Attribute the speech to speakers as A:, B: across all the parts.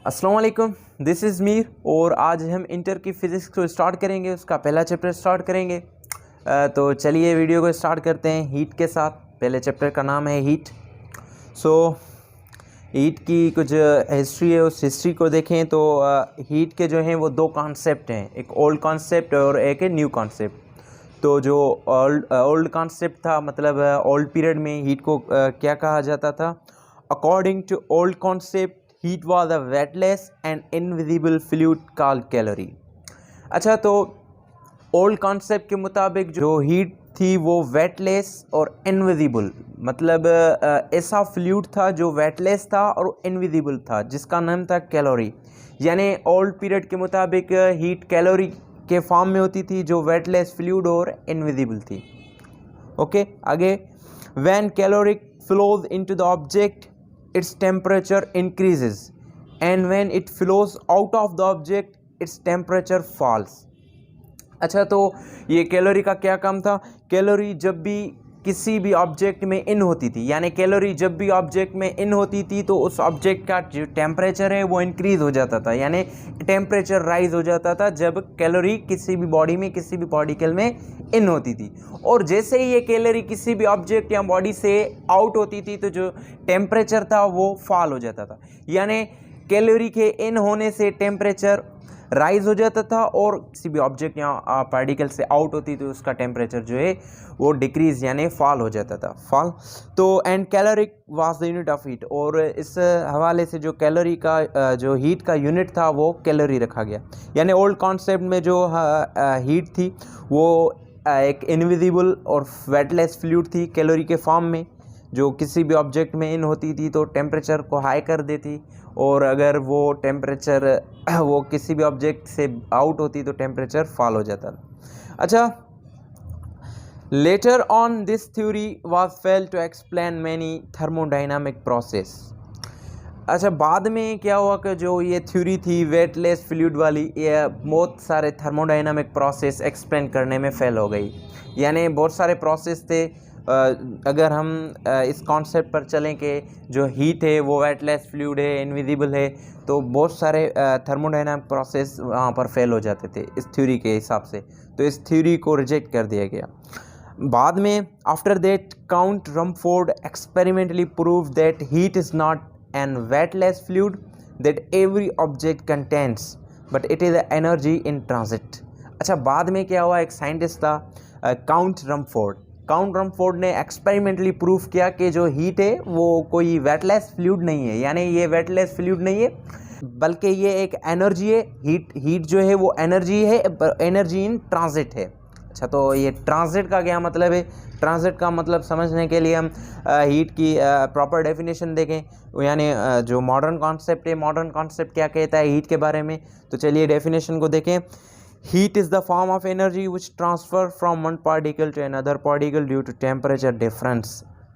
A: अस्सलाम वालेकुम, this is Mir और आज हम इंटर की फ़िज़िक्स को स्टार्ट करेंगे। उसका पहला चैप्टर स्टार्ट करेंगे। तो चलिए वीडियो को स्टार्ट करते हैं हीट के साथ। पहले चैप्टर का नाम है हीट। हीट की कुछ हिस्ट्री है, उस हिस्ट्री को देखें तो हीट के जो हैं वो दो कॉन्सेप्ट हैं, एक ओल्ड कॉन्सेप्ट और एक न्यू कॉन्सेप्ट। तो जो ओल्ड कॉन्सेप्ट था, मतलब ओल्ड पीरियड में हीट को क्या कहा जाता था। According to old concept, heat was a weightless and invisible fluid called calorie. अच्छा, तो ओल्ड कॉन्सेप्ट के मुताबिक जो हीट थी वो वेटलेस और इनविजिबल, मतलब ऐसा फ्लूइड था जो वेटलेस था और इनविजिबल था, जिसका नाम था कैलोरी। यानी ओल्ड पीरियड के मुताबिक हीट कैलोरी के फॉर्म में होती थी, जो वेटलेस फ्लूइड और इनविजिबल थी। ओके, आगे। When calorie flows into the object, its temperature increases, and when it flows out of the object, its temperature falls। अच्छा, तो ये कैलोरी का क्या काम था। कैलोरी जब भी किसी भी ऑब्जेक्ट में इन होती थी, यानी कैलोरी जब भी ऑब्जेक्ट में इन होती थी तो उस ऑब्जेक्ट का जो टेम्परेचर है वो इंक्रीज़ हो जाता था, यानी टेम्परेचर राइज हो जाता था जब कैलोरी किसी भी बॉडी में, किसी भी पार्टिकल में इन होती थी। और जैसे ही ये कैलोरी किसी भी ऑब्जेक्ट या बॉडी से आउट होती थी तो जो टेम्परेचर था वो फॉल हो जाता था, यानी कैलोरी के इन होने से टेम्परेचर राइज हो जाता था और किसी भी ऑब्जेक्ट या पार्टिकल से आउट होती तो उसका टेम्परेचर जो है वो डिक्रीज यानी फॉल हो जाता था, फॉल। तो and caloric was the unit of heat, और इस हवाले से जो कैलोरी का जो हीट का यूनिट था वो कैलोरी रखा गया। यानी ओल्ड कॉन्सेप्ट में जो हीट थी वो एक इनविजिबल और वेटलेस फ्लूइड थी कैलोरी के फॉर्म में, जो किसी भी ऑब्जेक्ट में इन होती थी तो टेम्परेचर को हाई कर देती, और अगर वो टेम्परेचर वो किसी भी ऑब्जेक्ट से आउट होती तो टेम्परेचर फॉल हो जाता था। अच्छा, later on this theory was failed to explain many thermodynamic process. अच्छा, बाद में क्या हुआ कि जो ये थ्योरी थी वेटलेस फ्लूइड वाली, ये बहुत सारे थर्मोडाइनामिक प्रोसेस एक्सप्लेन करने में फेल हो गई। यानी बहुत सारे प्रोसेस थे। अगर हम इस कॉन्सेप्ट पर चलें कि जो हीट है वो वेटलेस फ्लूइड है, इनविजिबल है, तो बहुत सारे थर्मोडाइनामिक प्रोसेस वहाँ पर फेल हो जाते थे इस थ्योरी के हिसाब से। तो इस थ्योरी को रिजेक्ट कर दिया गया। बाद में after that count Rumford experimentally prove that heat is not an weightless fluid that every object contains, but it is energy in transit. अच्छा, बाद में क्या हुआ, एक साइंटिस्ट था काउंट रमफोर्ड ने एक्सपेरिमेंटली प्रूफ किया कि जो हीट है वो कोई वेटलेस फ्लूइड नहीं है, यानी ये वेटलेस फ्लूइड नहीं है बल्कि ये एक एनर्जी है। हीट जो है वो एनर्जी है, एनर्जी इन ट्रांजिट है। अच्छा, तो ये ट्रांजिट का क्या मतलब है। ट्रांजिट का मतलब समझने के लिए हम हीट की प्रॉपर डेफिनेशन देखें, यानी जो मॉडर्न कॉन्सेप्ट है, मॉडर्न कॉन्सेप्ट क्या कहता है हीट के बारे में। तो चलिए डेफिनेशन को देखें। Heat is the form of energy which transfer from one particle to another particle due to temperature difference,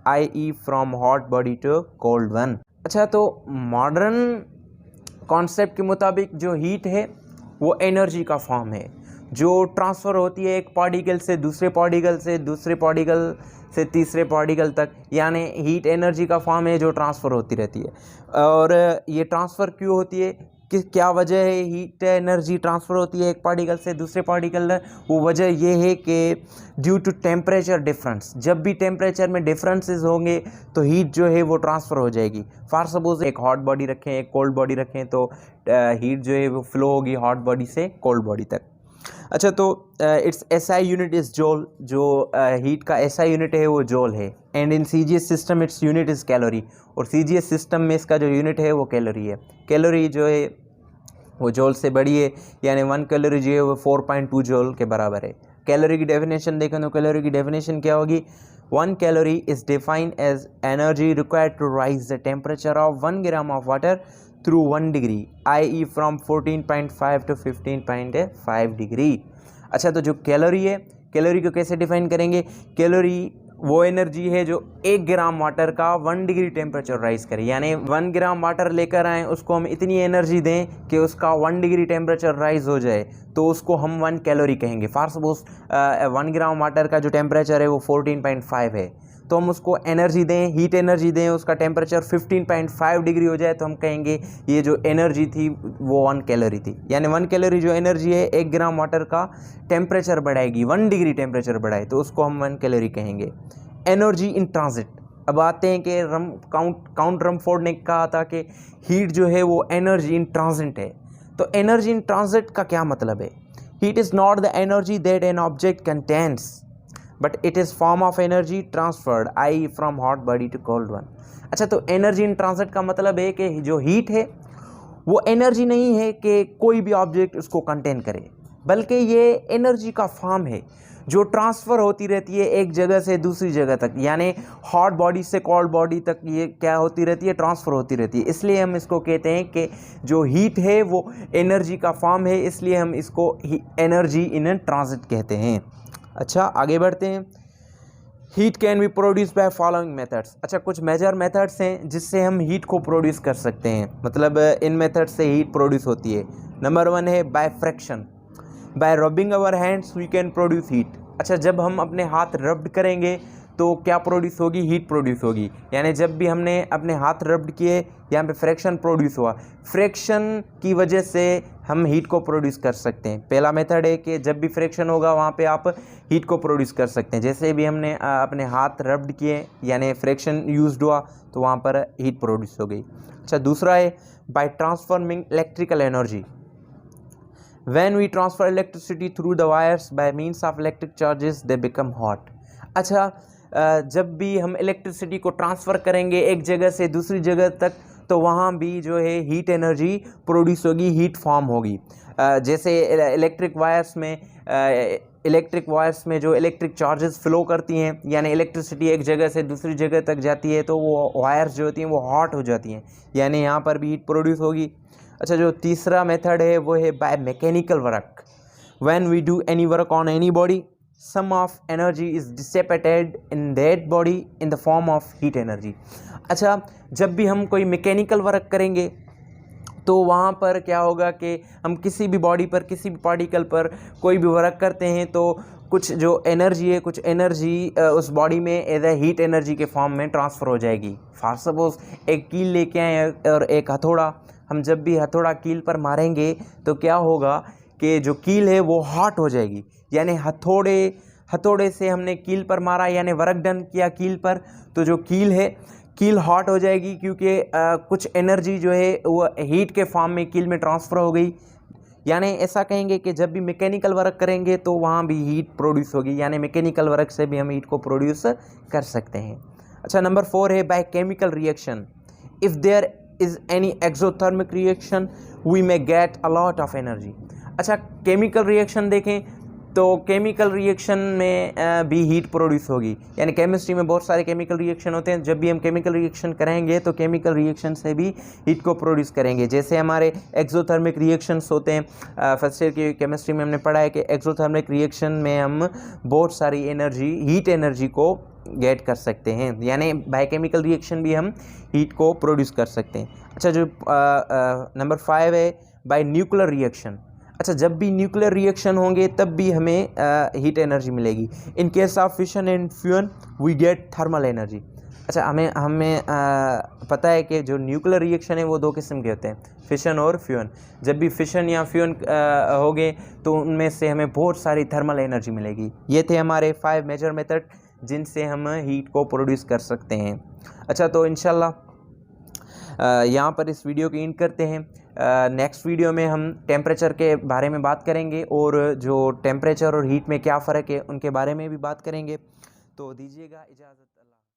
A: i.e. from hot body to cold one। अच्छा, तो मॉडर्न कॉन्सेप्ट के मुताबिक जो हीट है वो एनर्जी का फॉर्म है जो ट्रांसफ़र होती है एक पार्टिकल से दूसरे पार्टिकल से, दूसरे पार्टिकल से तीसरे पार्टिकल तक, यानी हीट एनर्जी का फॉर्म है जो ट्रांसफ़र होती रहती है। और ये ट्रांसफ़र क्यों होती है, कि क्या वजह है हीट एनर्जी ट्रांसफ़र होती है एक पार्टिकल से दूसरे पार्टिकल में। वो वजह ये है कि ड्यू टू टेम्परेचर डिफरेंस, जब भी टेम्परेचर में डिफरेंसेस होंगे तो हीट जो है वो ट्रांसफ़र हो जाएगी। फॉर सपोज एक हॉट बॉडी रखें, एक कोल्ड बॉडी रखें, तो हीट जो है वो फ्लो होगी हॉट बॉडी से कोल्ड बॉडी तक। अच्छा, तो इट्स एसआई यूनिट इज़ जोल, जो हीट का एसआई यूनिट है वो जोल है। And in CGS system its unit is calorie, और सीजीएस सिस्टम में इसका जो यूनिट है वो कैलोरी है। कैलोरी जो है वो जोल से बड़ी है, यानी 1 कैलोरी जो है वो 4.2 जोल के बराबर है। कैलोरी की डेफिनेशन देखें तो कैलोरी की डेफिनेशन क्या होगी। 1 calorie is defined as energy required to rise the temperature of 1 gram of water through 1 degree, i.e. From 14.5 to 15.5 degree. अच्छा, तो जो कैलोरी है, कैलोरी को कैसे डिफाइन करेंगे। कैलोरी वो एनर्जी है जो 1 ग्राम वाटर का 1 डिग्री टेम्परेचर राइज करे, यानी 1 ग्राम वाटर लेकर आएँ, उसको हम इतनी एनर्जी दें कि उसका 1 डिग्री टेम्परेचर राइज हो जाए, तो उसको हम 1 कैलोरी कहेंगे। फॉर सपोज 1 ग्राम वाटर का जो टेम्परेचर है वो 14.5 है, तो हम उसको एनर्जी दें, हीट एनर्जी दें, उसका टेम्परेचर 15.5 डिग्री हो जाए तो हम कहेंगे ये जो एनर्जी थी वो 1 कैलोरी थी। यानी 1 कैलोरी जो एनर्जी है 1 ग्राम वाटर का टेम्परेचर बढ़ाएगी, 1 डिग्री टेम्परेचर बढ़ाए तो उसको हम 1 कैलोरी कहेंगे। एनर्जी इन ट्रांजिट, अब आते हैं कि काउंट रमफोर्ड ने कहा था कि हीट जो है वो एनर्जी इन ट्रांजिट है। तो एनर्जी इन ट्रांजिट का क्या मतलब है? Heat is not the energy that an object contains but it is form of energy transferred I from hot body to cold one. अच्छा, तो एनर्जी इन ट्रांजिट का मतलब है कि जो हीट है वो एनर्जी नहीं है कि कोई भी ऑब्जेक्ट उसको कंटेन करे, बल्कि ये एनर्जी का फॉर्म है जो ट्रांसफ़र होती रहती है एक जगह से दूसरी जगह तक। यानी हॉट बॉडी से कोल्ड बॉडी तक ये क्या होती रहती है, ट्रांसफ़र होती रहती है। इसलिए हम इसको कहते हैं कि जो हीट है वो एनर्जी का फॉर्म है, इसलिए हम इसको एनर्जी इन ट्रांजिट कहते हैं। अच्छा, आगे बढ़ते हैं। Heat can be produce by following methods. अच्छा, कुछ मेजर मेथड्स हैं जिससे हम हीट को प्रोड्यूस कर सकते हैं, मतलब इन मेथड से हीट प्रोड्यूस होती है। नंबर 1 है by friction, by rubbing our hands we can produce heat. अच्छा, जब हम अपने हाथ रब्ड करेंगे तो क्या प्रोड्यूस होगी? हीट प्रोड्यूस होगी। यानी जब भी हमने अपने हाथ रब्ड किए, यहाँ पे फ्रैक्शन प्रोड्यूस हुआ, फ्रैक्शन की वजह से हम हीट को प्रोड्यूस कर सकते हैं। पहला मेथड है कि जब भी फ्रैक्शन होगा वहाँ पे आप हीट को प्रोड्यूस कर सकते हैं। जैसे भी हमने अपने हाथ रब्ड किए यानी फ्रैक्शन यूज्ड हुआ तो वहाँ पर हीट प्रोड्यूस हो गई। अच्छा, दूसरा है bye transforming electrical energy. When we transfer electricity through the wires by means of electric charges, they become hot. अच्छा, जब भी हम इलेक्ट्रिसिटी को ट्रांसफ़र करेंगे एक जगह से दूसरी जगह तक तो वहाँ भी जो है हीट एनर्जी प्रोड्यूस होगी, हीट फॉर्म होगी। जैसे इलेक्ट्रिक वायर्स में जो इलेक्ट्रिक चार्जेस फ्लो करती हैं, यानी इलेक्ट्रिसिटी एक जगह से दूसरी जगह तक जाती है तो वो वायर्स जो होती हैं वो हॉट हो जाती हैं, यानी यहाँ पर भी हीट प्रोड्यूस होगी। अच्छा, जो तीसरा मेथड है वो है by mechanical work. When we do any work on any body, some of energy is dissipated in that body in the form of heat energy. अच्छा, जब भी हम कोई मैकेनिकल वर्क करेंगे तो वहाँ पर क्या होगा कि हम किसी भी बॉडी पर, किसी भी पार्टिकल पर कोई भी वर्क करते हैं तो कुछ जो एनर्जी है, कुछ एनर्जी उस बॉडी में एज ए हीट एनर्जी के फॉर्म में ट्रांसफ़र हो जाएगी। फॉर सपोज एक कील लेके आए और एक हथौड़ा, हम जब भी हथौड़ा कील पर मारेंगे तो क्या होगा कि जो कील है वो हॉट हो जाएगी। यानी हथौड़े से हमने कील पर मारा यानी वर्क डन किया कील पर, तो जो कील है कील हॉट हो जाएगी क्योंकि कुछ एनर्जी जो है वो हीट के फॉर्म में कील में ट्रांसफ़र हो गई। यानी ऐसा कहेंगे कि जब भी मैकेनिकल वर्क करेंगे तो वहाँ भी हीट प्रोड्यूस होगी, यानी मैकेनिकल वर्क से भी हम हीट को प्रोड्यूस कर सकते हैं। अच्छा, नंबर 4 है by chemical reaction. If there is any exothermic reaction we may get a lot of energy. अच्छा, केमिकल रिएक्शन देखें तो केमिकल रिएक्शन में भी हीट प्रोड्यूस होगी। यानी केमिस्ट्री में बहुत सारे केमिकल रिएक्शन होते हैं, जब भी हम केमिकल रिएक्शन करेंगे तो केमिकल रिएक्शन से भी हीट को प्रोड्यूस करेंगे। जैसे हमारे एक्सोथर्मिक रिएक्शंस होते हैं, फर्स्ट ईयर की केमिस्ट्री में हमने पढ़ा है कि एक्सोथर्मिक रिएक्शन में हम बहुत सारी एनर्जी, हीट एनर्जी को गेट कर सकते हैं, यानी बायोकेमिकल रिएक्शन भी हम हीट को प्रोड्यूस कर सकते हैं। अच्छा, जो नंबर 5 है बाय न्यूक्लियर रिएक्शन। अच्छा, जब भी न्यूक्लियर रिएक्शन होंगे तब भी हमें हीट एनर्जी मिलेगी। In case of fission and fusion we get thermal energy. अच्छा, हमें पता है कि जो न्यूक्लियर रिएक्शन है वो 2 किस्म के होते हैं, फिशन और फ्यून। जब भी फिशन या फ्यून होंगे तो उनमें से हमें बहुत सारी थर्मल एनर्जी मिलेगी। ये थे हमारे 5 मेजर मेथड जिनसे हम हीट को प्रोड्यूस कर सकते हैं। अच्छा, तो इंशाल्लाह यहाँ पर इस वीडियो की एंड करते हैं। नेक्स्ट वीडियो में हम टेम्परेचर के बारे में बात करेंगे और जो टेम्परेचर और हीट में क्या फ़र्क है उनके बारे में भी बात करेंगे। तो दीजिएगा इजाज़त। अल्लाह।